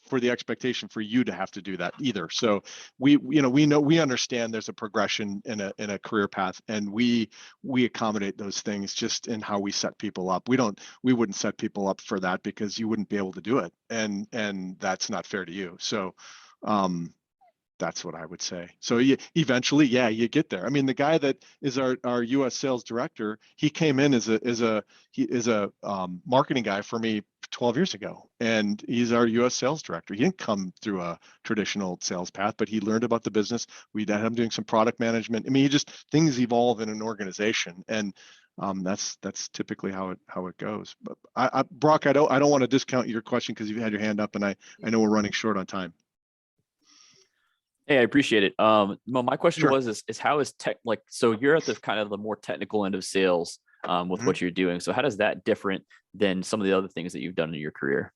Speaker 3: for the expectation for you to have to do that either. So we understand there's a progression in a career path, and we accommodate those things just in how we set people up. We wouldn't set people up for that because you wouldn't be able to do it, and that's not fair to you. So that's what I would say. So eventually, you get there. I mean, the guy that is our U.S. sales director, he came in as a marketing guy for me 12 years ago, and he's our U.S. sales director. He didn't come through a traditional sales path, but he learned about the business. We had him doing some product management. I mean, things evolve in an organization, and that's typically how it goes. But Brock, I don't want to discount your question because you had your hand up, and I know we're running short on time.
Speaker 12: Hey, I appreciate it. My question
Speaker 3: Sure.
Speaker 12: is how is so you're at the kind of the more technical end of sales with what you're doing. So how does that different than some of the other things that you've done in your career?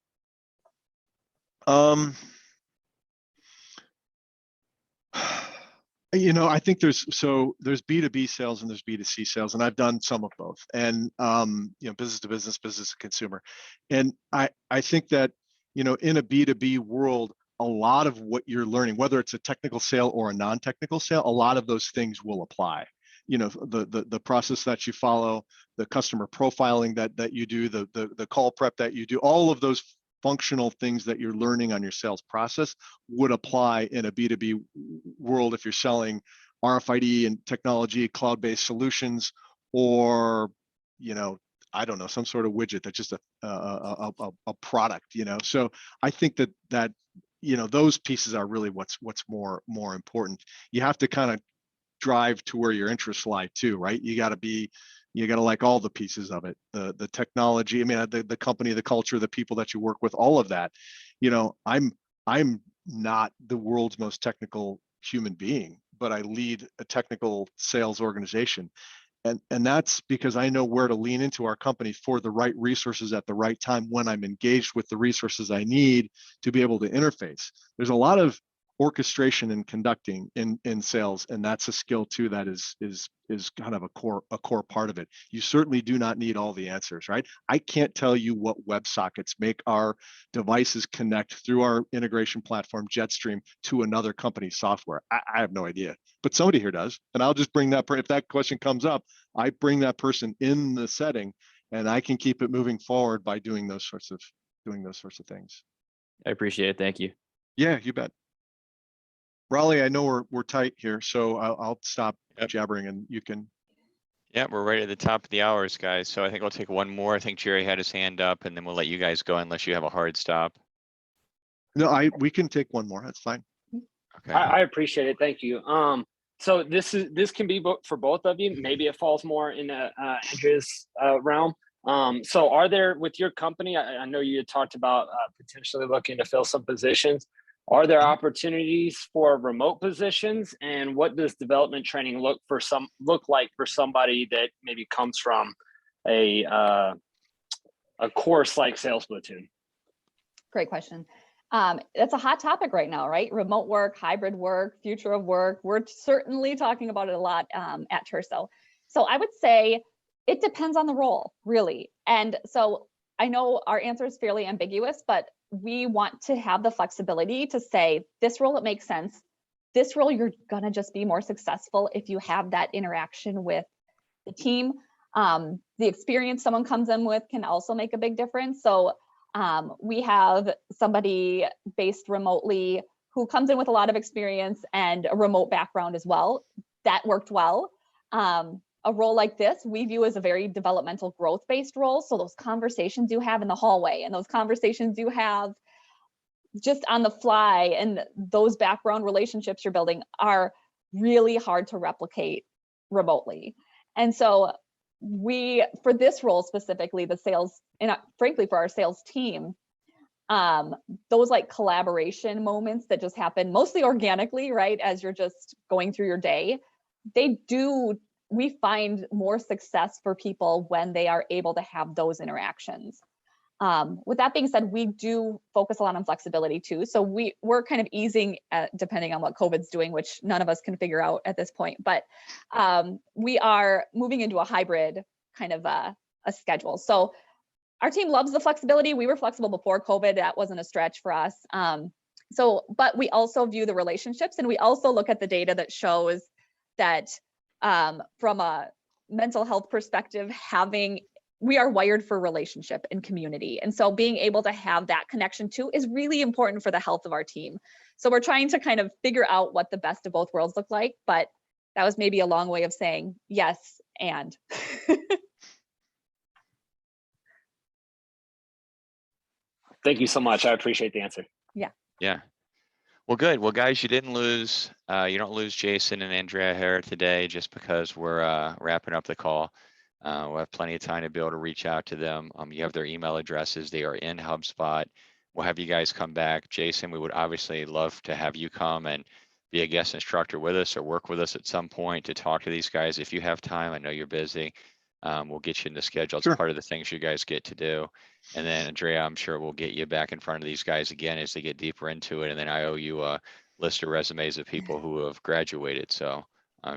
Speaker 3: You know, I think there's B2B sales and there's B2C sales, and I've done some of both, and you know, business to business, business to consumer. And I think that, you know, in a B2B world, a lot of what you're learning, whether it's a technical sale or a non-technical sale, a lot of those things will apply. You know, the process that you follow, the customer profiling that you do, the call prep that you do, all of those functional things that you're learning on your sales process would apply in a B2B world if you're selling RFID and technology, cloud-based solutions, or, you know, I don't know, some sort of widget that's just a product, you know. So I think that you know, those pieces are really what's more important. You have to kind of drive to where your interests lie too, right? You got to like all the pieces of it, the technology, I mean, the company, the culture, the people that you work with, all of that. You know, I'm not the world's most technical human being, but I lead a technical sales organization. And that's because I know where to lean into our company for the right resources at the right time when I'm engaged with the resources I need to be able to interface. There's a lot of orchestration and conducting in sales, and that's a skill too that is kind of a core part of it. You certainly do not need all the answers, right? I can't tell you what WebSockets make our devices connect through our integration platform Jetstream to another company's software. I have no idea, but somebody here does, and I'll just bring that. If that question comes up, I bring that person in the setting, and I can keep it moving forward by doing those sorts of things.
Speaker 12: I appreciate it. Thank you.
Speaker 3: Yeah, you bet. Raleigh, I know we're tight here, so I'll stop jabbering and you can.
Speaker 1: Yeah, we're right at the top of the hours, guys. So I think I'll take one more. I think Jerry had his hand up, and then we'll let you guys go unless you have a hard stop.
Speaker 3: No, we can take one more. That's fine.
Speaker 1: Okay.
Speaker 6: I appreciate it. Thank you. So this can be for both of you. Maybe it falls more in Andrea's realm. So are there, with your company, I know you had talked about potentially looking to fill some positions. Are there opportunities for remote positions, and what does development training look like for somebody that maybe comes from a course like Sales Platoon?
Speaker 2: Great question. It's a hot topic right now, right? Remote work, hybrid work, future of work. We're certainly talking about it a lot at Terso. So I would say it depends on the role, really. And so I know our answer is fairly ambiguous, but we want to have the flexibility to say, this role, it makes sense. This role, you're gonna just be more successful if you have that interaction with the team. The experience someone comes in with can also make a big difference. So we have somebody based remotely who comes in with a lot of experience and a remote background as well. That worked well. A role like this, we view as a very developmental growth-based role. So those conversations you have in the hallway and those conversations you have just on the fly and those background relationships you're building are really hard to replicate remotely. And so for this role specifically, the sales, and frankly for our sales team, those like collaboration moments that just happen mostly organically, right? As you're just going through your day, we find more success for people when they are able to have those interactions. With that being said, we do focus a lot on flexibility too. So we're kind of easing depending on what COVID's doing, which none of us can figure out at this point, but we are moving into a hybrid kind of a schedule. So our team loves the flexibility. We were flexible before COVID. That wasn't a stretch for us. But we also view the relationships, and we also look at the data that shows that from a mental health perspective, we are wired for relationship and community. And so being able to have that connection too is really important for the health of our team. So we're trying to kind of figure out what the best of both worlds look like, but that was maybe a long way of saying yes and.
Speaker 6: Thank you so much. I appreciate the answer.
Speaker 2: Yeah.
Speaker 1: Yeah. Well, good. Well, guys, you don't lose Jason and Andrea here today just because we're wrapping up the call. We'll have plenty of time to be able to reach out to them. You have their email addresses. They are in HubSpot. We'll have you guys come back. Jason, we would obviously love to have you come and be a guest instructor with us or work with us at some point to talk to these guys. If you have time, I know you're busy. We'll get you in the schedule. It's part of the things you guys get to do. And then Andrea, I'm sure we'll get you back in front of these guys again as they get deeper into it. And then I owe you a list of resumes of people who have graduated. So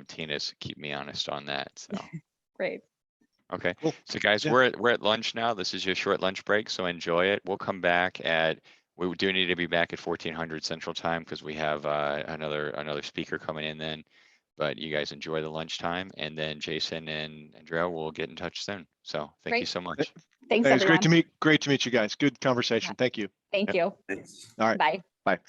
Speaker 1: Tina's keep me honest on that. So
Speaker 2: Great.
Speaker 1: Okay. Cool. So guys, we're at lunch now. This is your short lunch break. So enjoy it. We'll come back we do need to be back at 1400 Central Time because we have another speaker coming in then. But you guys enjoy the lunchtime, and then Jason and Andrea will get in touch soon. So thank you so much.
Speaker 2: Thanks,
Speaker 3: It's
Speaker 2: everyone.
Speaker 3: great to meet you guys. Good conversation. Thank you.
Speaker 2: Thank you.
Speaker 11: Thanks.
Speaker 3: All right.
Speaker 2: Bye.
Speaker 3: Bye.